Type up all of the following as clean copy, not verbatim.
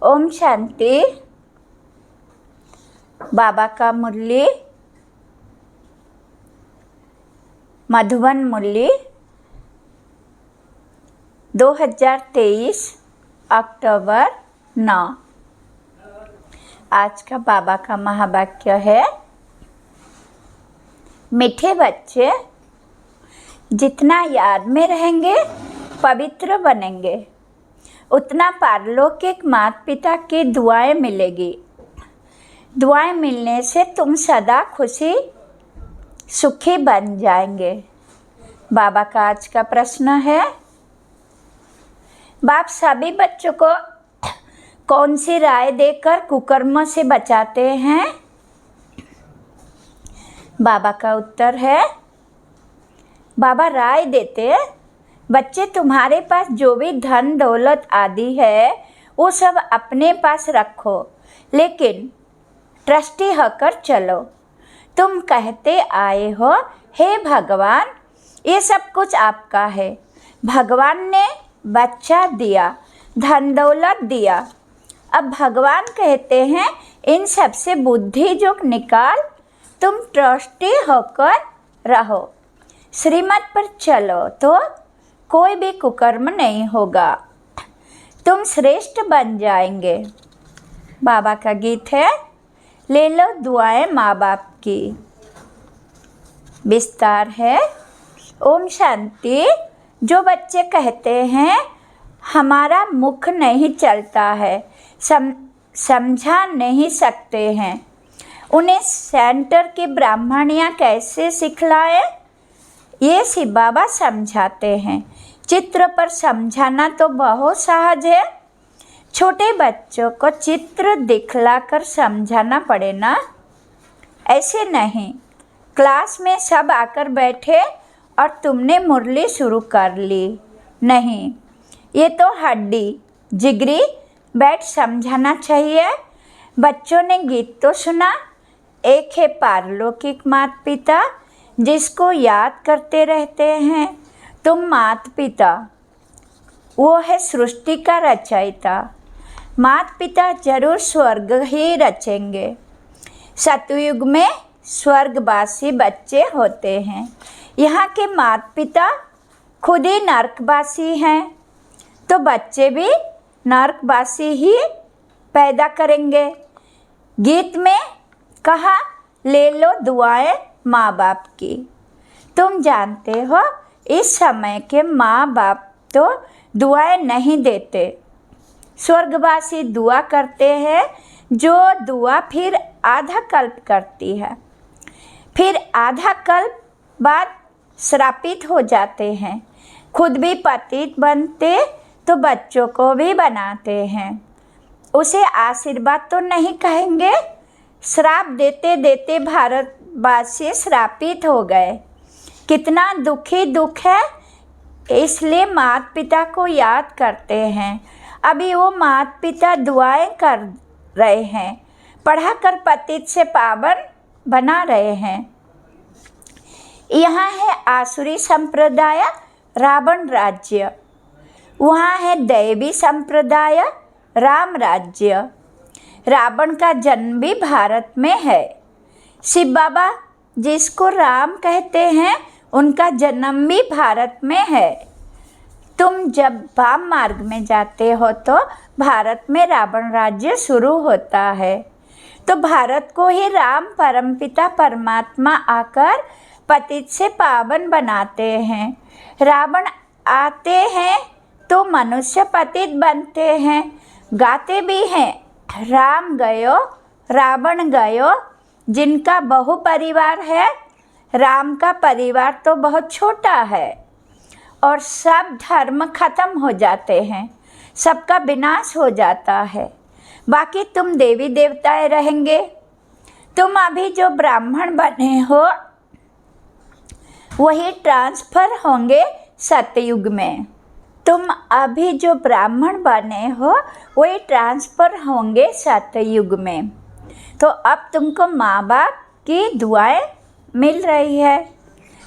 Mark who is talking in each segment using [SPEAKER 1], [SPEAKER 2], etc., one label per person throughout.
[SPEAKER 1] ओम शांति। बाबा का मुरली, मधुबन मुरली 2023 अक्टूबर 9। आज का बाबा का महावाक्य है, मीठे बच्चे जितना याद में रहेंगे पवित्र बनेंगे, उतना पारलौकिक माता पिता की दुआएं मिलेगी। दुआएं मिलने से तुम सदा खुशी सुखी बन जाएंगे। बाबा का आज का प्रश्न है, बाप सभी बच्चों को कौन सी राय देकर कुकर्म से बचाते हैं? बाबा का उत्तर है, बाबा राय देते, बच्चे तुम्हारे पास जो भी धन दौलत आदि है वो सब अपने पास रखो, लेकिन ट्रस्टी होकर चलो। तुम कहते आए हो, हे भगवान ये सब कुछ आपका है। भगवान ने बच्चा दिया, धन दौलत दिया। अब भगवान कहते हैं इन सब से बुद्धि जो निकाल, तुम ट्रस्टी होकर रहो, श्रीमत पर चलो तो कोई भी कुकर्म नहीं होगा, तुम श्रेष्ठ बन जाएंगे। बाबा का गीत है, ले लो दुआएं माँ बाप की। विस्तार है, ओम शांति। जो बच्चे कहते हैं हमारा मुख नहीं चलता है, समझा नहीं सकते हैं, उन्हें सेंटर की ब्राह्मणियाँ कैसे सिखलाए? ये शिव बाबा समझाते हैं। चित्र पर समझाना तो बहुत सहज है, छोटे बच्चों को चित्र दिखलाकर समझाना पड़े ना, ऐसे नहीं। क्लास में सब आकर बैठे और तुमने मुरली शुरू कर ली, नहीं, ये तो हड्डी जिगरी बैठ समझाना चाहिए। बच्चों ने गीत तो सुना, एक है पारलौकिक माता पिता जिसको याद करते रहते हैं तुम माता पिता, वो है सृष्टि का रचयिता। माता पिता जरूर स्वर्ग ही रचेंगे। सतयुग में स्वर्गवासी बच्चे होते हैं, यहाँ के माता पिता खुद ही नरकवासी हैं, तो बच्चे भी नरकवासी ही पैदा करेंगे। गीत में कहा, ले लो दुआएं माँ बाप की। तुम जानते हो इस समय के माँ बाप तो दुआएं नहीं देते, स्वर्गवासी दुआ करते हैं, जो दुआ फिर आधा कल्प करती है, फिर आधा कल्प बाद श्रापित हो जाते हैं। खुद भी पतित बनते तो बच्चों को भी बनाते हैं। उसे आशीर्वाद तो नहीं कहेंगे, श्राप देते देते भारतवासी श्रापित हो गए। कितना दुखी दुख है, इसलिए माता पिता को याद करते हैं। अभी वो माता पिता दुआएं कर रहे हैं, पढ़ा कर पतित से पावन बना रहे हैं। यहाँ है आसुरी संप्रदाय रावण राज्य, वहाँ है दैवी संप्रदाय राम राज्य। रावण का जन्म भी भारत में है। शिव बाबा जिसको राम कहते हैं उनका जन्म भी भारत में है। तुम जब वाम मार्ग में जाते हो तो भारत में रावण राज्य शुरू होता है, तो भारत को ही राम परमपिता परमात्मा आकर पतित से पावन बनाते हैं। रावण आते हैं तो मनुष्य पतित बनते हैं। गाते भी हैं, राम गयो रावण गयो। जिनका बहु परिवार है, राम का परिवार तो बहुत छोटा है और सब धर्म खत्म हो जाते हैं, सबका विनाश हो जाता है। बाकी तुम देवी देवताएं रहेंगे। तुम अभी जो ब्राह्मण बने हो वही ट्रांसफर होंगे सतयुग में। तुम अभी जो ब्राह्मण बने हो वही ट्रांसफर होंगे सतयुग में। तो अब तुमको माँ बाप की दुआएं मिल रही है।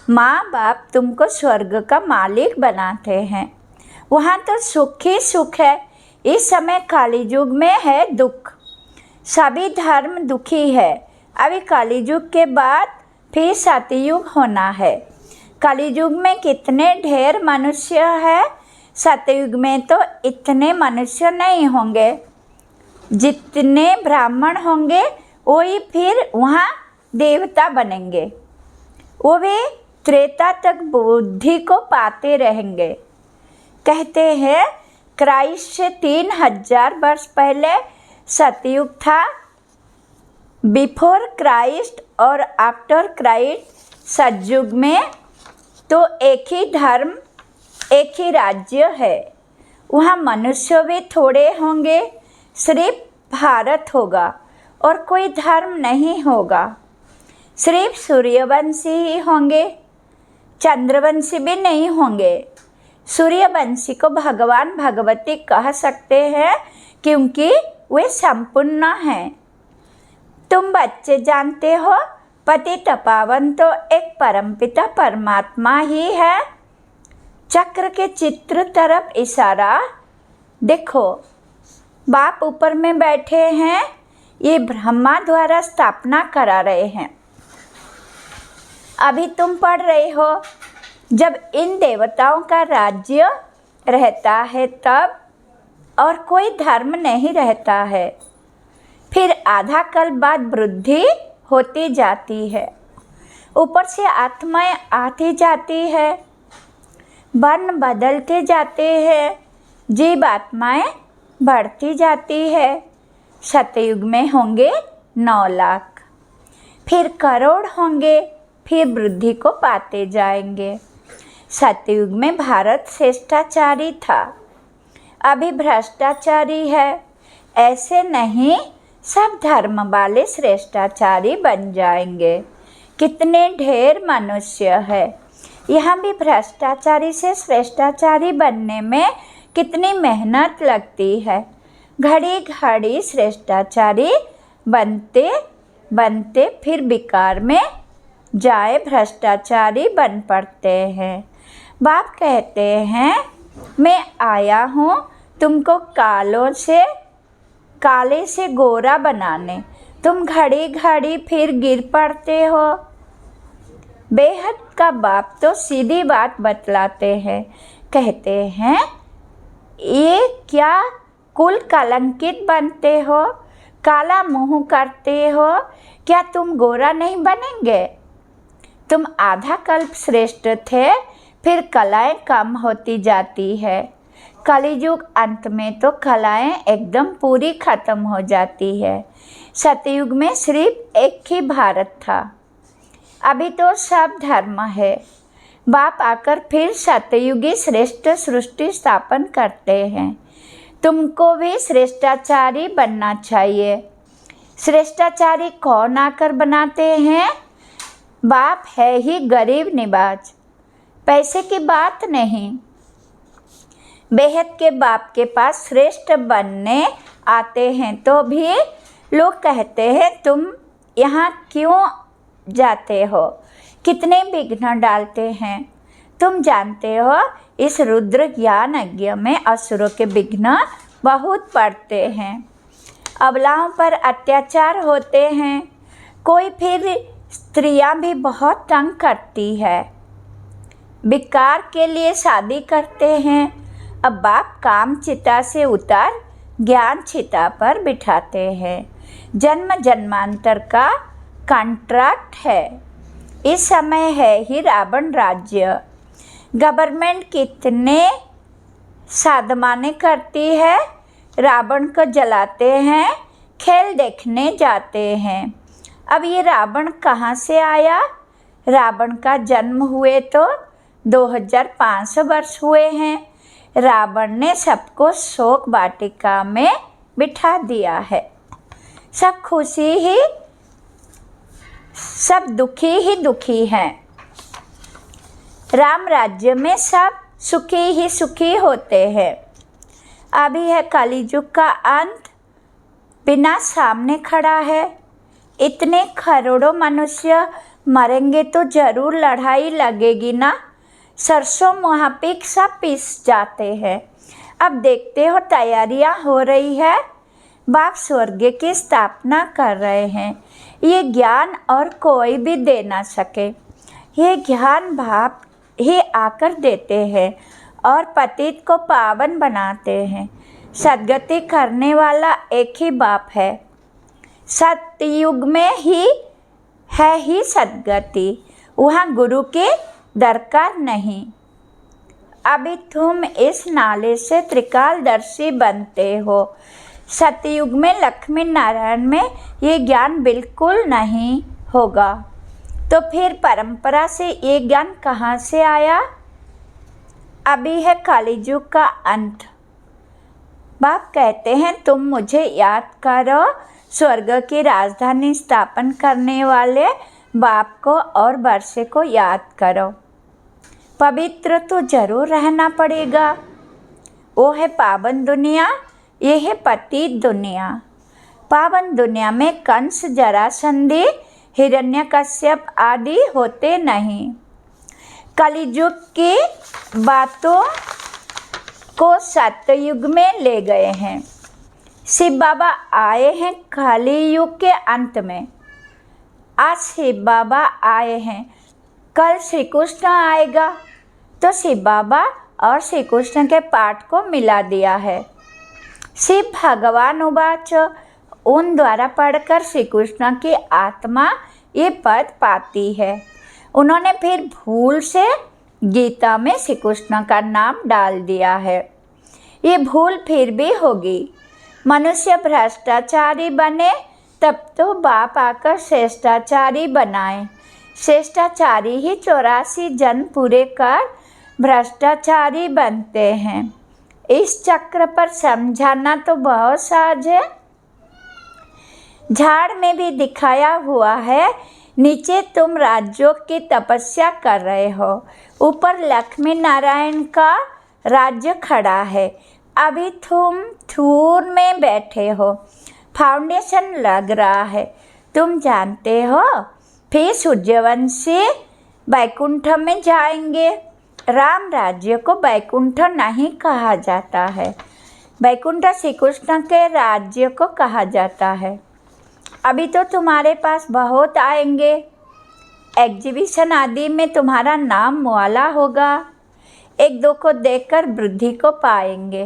[SPEAKER 1] माँ बाप तुमको स्वर्ग का मालिक बनाते हैं, वहाँ तो सुख ही सुख है। इस समय कली युग में है दुख, सभी धर्म दुखी है। अभी कली युग के बाद फिर सतयुग होना है। कली युग में कितने ढेर मनुष्य है, सतयुग में तो इतने मनुष्य नहीं होंगे। जितने ब्राह्मण होंगे वही फिर वहाँ देवता बनेंगे, वो भी त्रेता तक बुद्धि को पाते रहेंगे। कहते हैं क्राइस्ट से 3000 वर्ष पहले सतयुग था। बिफोर क्राइस्ट और आफ्टर क्राइस्ट सतयुग में तो एक ही धर्म एक ही राज्य है। वहाँ मनुष्य भी थोड़े होंगे, सिर्फ भारत होगा और कोई धर्म नहीं होगा। सिर्फ सूर्यवंशी ही होंगे, चंद्रवंशी भी नहीं होंगे। सूर्यवंशी को भगवान भगवती कह सकते हैं क्योंकि वे संपूर्ण हैं। तुम बच्चे जानते हो पतित पावन तो एक परमपिता परमात्मा ही है। चक्र के चित्र तरफ इशारा देखो, बाप ऊपर में बैठे हैं, ये ब्रह्मा द्वारा स्थापना करा रहे हैं। अभी तुम पढ़ रहे हो, जब इन देवताओं का राज्य रहता है तब, और कोई धर्म नहीं रहता है। फिर आधा कल बाद वृद्धि होती जाती है, ऊपर से आत्माएं आती जाती है, वर्ण बदलते जाते हैं, जीव आत्माएं बढ़ती जाती है। सतयुग में होंगे 9 लाख, फिर करोड़ होंगे, फिर वृद्धि को पाते जाएंगे। सतयुग में भारत श्रेष्ठाचारी था, अभी भ्रष्टाचारी है। ऐसे नहीं, सब धर्म वाले श्रेष्ठाचारी बन जाएंगे। कितने ढेर मनुष्य है, यहाँ भी भ्रष्टाचारी से श्रेष्ठाचारी बनने में कितनी मेहनत लगती है। घड़ी घड़ी श्रेष्ठाचारी बनते बनते फिर विकार में जाए भ्रष्टाचारी बन पड़ते हैं। बाप कहते हैं मैं आया हूँ तुमको काले से गोरा बनाने, तुम घड़ी घड़ी फिर गिर पड़ते हो। बेहद का बाप तो सीधी बात बतलाते हैं, कहते हैं ये क्या कुल कलंकित बनते हो, काला मुंह करते हो, क्या तुम गोरा नहीं बनेंगे? तुम आधा कल्प श्रेष्ठ थे, फिर कलाएं कम होती जाती है। कलियुग अंत में तो कलाएं एकदम पूरी खत्म हो जाती है। सतयुग में सिर्फ एक ही भारत था, अभी तो सब धर्म है। बाप आकर फिर सतयुगी श्रेष्ठ सृष्टि स्थापन करते हैं। तुमको भी श्रेष्ठाचारी बनना चाहिए। श्रेष्ठाचारी कौन आकर बनाते हैं? बाप है ही गरीब निवाज, पैसे की बात नहीं। बेहद के बाप के पास श्रेष्ठ बनने आते हैं तो भी लोग कहते हैं तुम यहाँ क्यों जाते हो, कितने विघ्न डालते हैं। तुम जानते हो इस रुद्र ज्ञान यज्ञ में असुरों के विघ्न बहुत पड़ते हैं, अबलाओं पर अत्याचार होते हैं। कोई फिर स्त्रियां भी बहुत तंग करती है, विकार के लिए शादी करते हैं। अब बाप काम चिता से उतार ज्ञान चिता पर बिठाते हैं। जन्म जन्मांतर का कॉन्ट्रैक्ट है। इस समय है ही रावण राज्य। गवर्नमेंट कितने साधमाने करती है, रावण को जलाते हैं, खेल देखने जाते हैं। अब ये रावण कहाँ से आया? रावण का जन्म हुए तो 2500 वर्ष हुए हैं। रावण ने सबको शोक वाटिका में बिठा दिया है। सब खुशी ही, सब दुखी ही दुखी हैं। राम राज्य में सब सुखी ही सुखी होते हैं। अभी है कलियुग का अंत, बिना सामने खड़ा है। इतने करोड़ों मनुष्य मरेंगे तो जरूर लड़ाई लगेगी ना। सरसों महापिक सब पीस जाते हैं। अब देखते हो तैयारियां हो रही है, बाप स्वर्ग की स्थापना कर रहे हैं। ये ज्ञान और कोई भी दे ना सके, ये ज्ञान बाप ही आकर देते हैं और पतित को पावन बनाते हैं। सद्गति करने वाला एक ही बाप है। सतयुग में ही सद्गति, वहाँ गुरु की दरकार नहीं। अभी तुम इस नाले से त्रिकालदर्शी बनते हो। सतयुग में लक्ष्मी नारायण में ये ज्ञान बिल्कुल नहीं होगा, तो फिर परंपरा से ये ज्ञान कहाँ से आया? अभी है कलियुग का अंत। बाप कहते हैं तुम मुझे याद करो, स्वर्ग की राजधानी स्थापन करने वाले बाप को और वर्षे को याद करो। पवित्र तो जरूर रहना पड़ेगा। वो है पावन दुनिया, ये है पतित दुनिया। पावन दुनिया में कंस, जरासंधि, हिरण्यकश्यप आदि होते नहीं। कलियुग की बातों को सतयुग में ले गए हैं। शिव बाबा आए हैं कलियुग के अंत में। आज शिव बाबा आए हैं, कल श्री कृष्ण आएगा, तो शिव बाबा और श्री कृष्ण के पाठ को मिला दिया है। शिव भगवान उवाच, उन द्वारा पढ़कर श्री कृष्ण की आत्मा ये पद पाती है। उन्होंने फिर भूल से गीता में श्री कृष्ण का नाम डाल दिया है। ये भूल फिर भी होगी। मनुष्य भ्रष्टाचारी बने तब तो बाप आकर श्रेष्ठाचारी बनाए। श्रेष्ठाचारी ही 84 जन्म पूरे कर भ्रष्टाचारी बनते हैं। इस चक्र पर समझाना तो बहुत सहज है। झाड़ में भी दिखाया हुआ है, नीचे तुम राज्यों की तपस्या कर रहे हो, ऊपर लक्ष्मी नारायण का राज्य खड़ा है। अभी तुम थूर में बैठे हो, फाउंडेशन लग रहा है। तुम जानते हो फिर सूर्यवंशी बैकुंठ में जाएंगे। राम राज्य को बैकुंठ नहीं कहा जाता है, बैकुंठ श्री कृष्ण के राज्य को कहा जाता है। अभी तो तुम्हारे पास बहुत आएंगे, एग्जीबिशन आदि में तुम्हारा नाम वाला होगा। एक दो को देखकर वृद्धि को पाएंगे।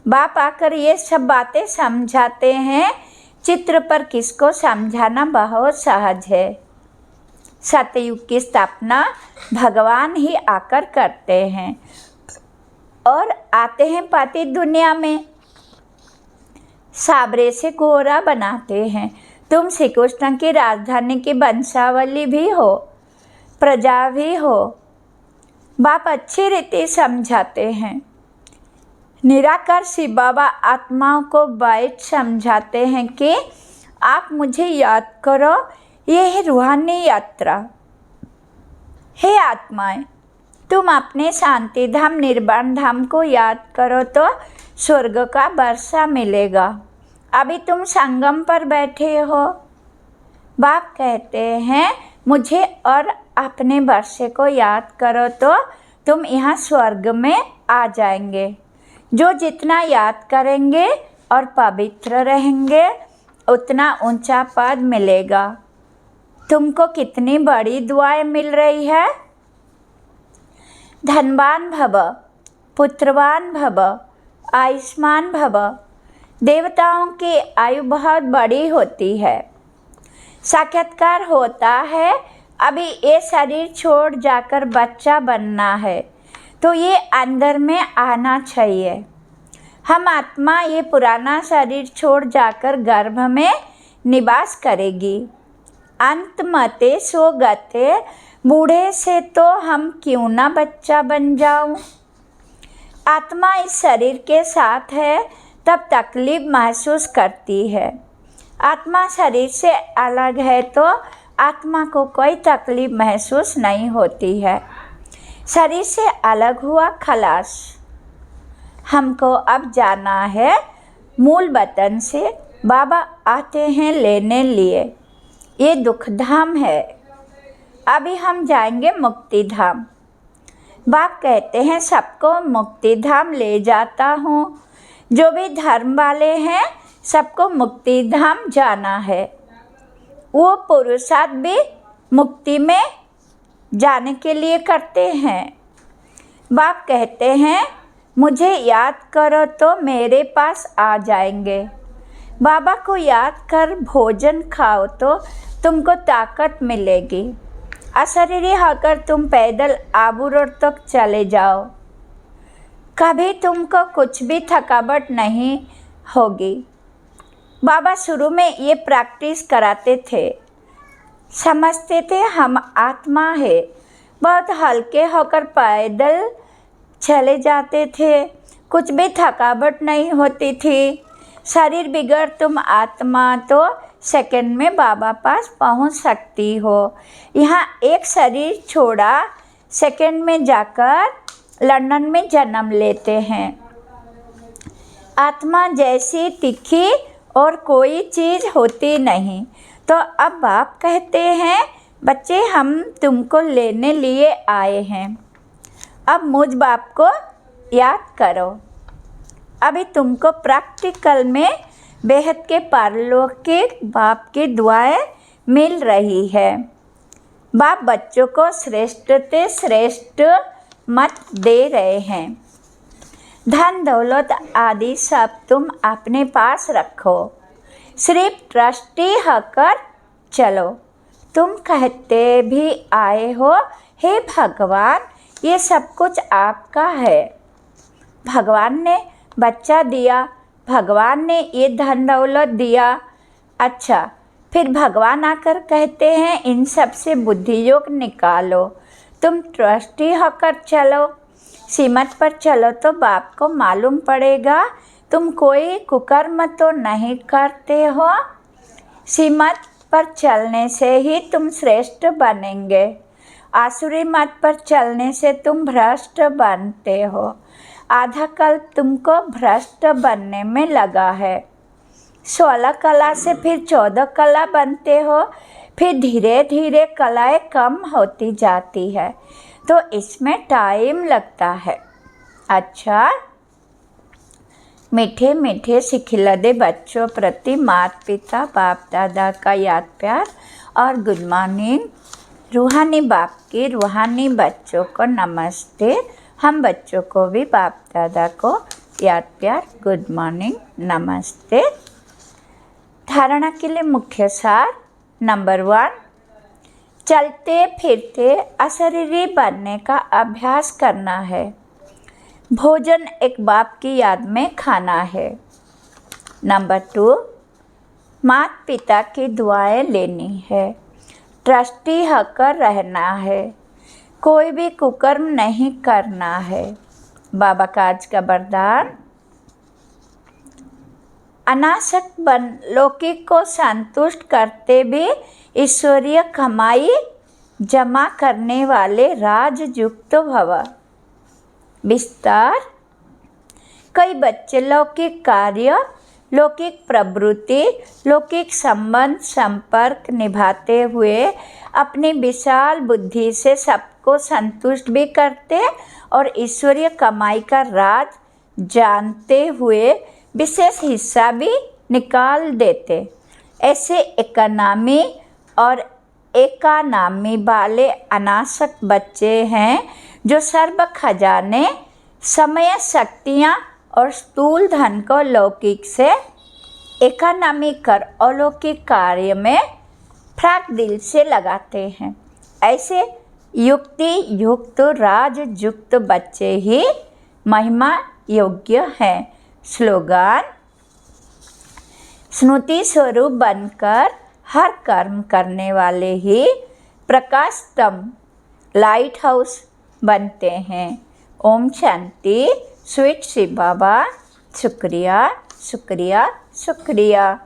[SPEAKER 1] बाप आकर ये सब बातें समझाते हैं। चित्र पर किसको समझाना बहुत सहज है। सतयुग की स्थापना भगवान ही आकर करते हैं और आते हैं पतित दुनिया में, साबरे से गोरा बनाते हैं। तुम श्री कृष्ण की राजधानी की वंशावली भी हो, प्रजा भी हो। बाप अच्छी रीति समझाते हैं। निराकार शिव बाबा आत्माओं को बैठ समझाते हैं कि आप मुझे याद करो, ये है रूहानी यात्रा। हे आत्माएं, तुम अपने शांति धाम निर्वाण धाम को याद करो तो स्वर्ग का वर्षा मिलेगा। अभी तुम संगम पर बैठे हो। बाप कहते हैं मुझे और अपने वर्षे को याद करो तो तुम यहाँ स्वर्ग में आ जाएंगे। जो जितना याद करेंगे और पवित्र रहेंगे उतना ऊंचा पद मिलेगा। तुमको कितनी बड़ी दुआएं मिल रही है। धनवान भव, पुत्रवान भव, आयुष्मान भव। देवताओं की आयु बहुत बड़ी होती है। साक्षात्कार होता है। अभी ये शरीर छोड़ जाकर बच्चा बनना है, तो ये अंदर में आना चाहिए। हम आत्मा ये पुराना शरीर छोड़ जाकर गर्भ में निवास करेगी। अंत मते सो गते, बूढ़े से तो हम क्यों ना बच्चा बन जाऊं। आत्मा इस शरीर के साथ है तब तकलीफ महसूस करती है। आत्मा शरीर से अलग है तो आत्मा को कोई तकलीफ महसूस नहीं होती है। शरीर से अलग हुआ खलास। हमको अब जाना है मूल वतन से। बाबा आते हैं लेने लिए। ये दुख धाम है। अभी हम जाएंगे मुक्ति धाम। बाप कहते हैं सबको मुक्ति धाम ले जाता हूँ। जो भी धर्म वाले हैं सबको मुक्ति धाम जाना है। वो पुरुषार्थ भी मुक्ति में जाने के लिए करते हैं। बाप कहते हैं मुझे याद करो तो मेरे पास आ जाएंगे। बाबा को याद कर भोजन खाओ तो तुमको ताकत मिलेगी। अशरीरी होकर तुम पैदल आबू रोड तक चले जाओ, कभी तुमको कुछ भी थकावट नहीं होगी। बाबा शुरू में ये प्रैक्टिस कराते थे। समझते थे हम आत्मा है, बहुत हल्के होकर पैदल चले जाते थे, कुछ भी थकावट नहीं होती थी। शरीर बिगड़ तुम आत्मा तो सेकंड में बाबा पास पहुंच सकती हो। यहाँ एक शरीर छोड़ा सेकंड में जाकर लंदन में जन्म लेते हैं। आत्मा जैसी तीखी और कोई चीज़ होती नहीं। तो अब बाप कहते हैं बच्चे हम तुमको लेने लिए आए हैं, अब मुझ बाप को याद करो। अभी तुमको प्रैक्टिकल में बेहद के पारलौकिक बाप की दुआएं मिल रही है। बाप बच्चों को श्रेष्ठ से श्रेष्ठ मत दे रहे हैं। धन दौलत आदि सब तुम अपने पास रखो, सिर्फ ट्रस्टी होकर चलो। तुम कहते भी आए हो हे भगवान ये सब कुछ आपका है। भगवान ने बच्चा दिया, भगवान ने ये धन दौलत दिया। अच्छा, फिर भगवान आकर कहते हैं इन सब से बुद्धि योग निकालो, तुम ट्रस्टी होकर चलो, सीमत पर चलो तो बाप को मालूम पड़ेगा तुम कोई कुकर्म तो नहीं करते हो। सीमत पर चलने से ही तुम श्रेष्ठ बनेंगे, आसुरी मत पर चलने से तुम भ्रष्ट बनते हो। आधा कल तुमको भ्रष्ट बनने में लगा है, 16 कला से फिर 14 कला बनते हो, फिर धीरे धीरे कलाएं कम होती जाती है, तो इसमें टाइम लगता है। अच्छा, मीठे मीठे सिखिलदे बच्चों प्रति माता पिता बाप दादा का याद प्यार और गुड मॉर्निंग। रूहानी बाप की रूहानी बच्चों को नमस्ते। हम बच्चों को भी बाप दादा को याद प्यार गुड मॉर्निंग नमस्ते। धारणा के लिए मुख्य सार नंबर 1, चलते फिरते अशरीरी बनने का अभ्यास करना है। भोजन एक बाप की याद में खाना है। नंबर 2, माता पिता की दुआएं लेनी है, ट्रस्टी होकर रहना है, कोई भी कुकर्म नहीं करना है। बाबा का आज का वरदान, अनासक्त बन लौकिक को संतुष्ट करते भी ईश्वरीय कमाई जमा करने वाले राजयुक्त भव। विस्तार, कई बच्चे लौकिक कार्य, लौकिक प्रवृत्ति, लौकिक संबंध संपर्क निभाते हुए अपनी विशाल बुद्धि से सबको संतुष्ट भी करते और ईश्वरीय कमाई का राज जानते हुए विशेष हिस्सा भी निकाल देते। ऐसे इकोनॉमी और एकानामी वाले अनासक्त बच्चे हैं जो सर्व खजाने, समय, शक्तियाँ और स्थूल धन को लौकिक से इकोनॉमी कर अलौकिक कार्य में फ्राक दिल से लगाते हैं। ऐसे युक्ति युक्त राजयुक्त बच्चे ही महिमा योग्य हैं। स्लोगन, स्मृति स्वरूप बनकर हर कर्म करने वाले ही प्रकाश स्तंभ लाइट हाउस बनते हैं। ओम शांति। स्वीट शिव बाबा। शुक्रिया शुक्रिया शुक्रिया।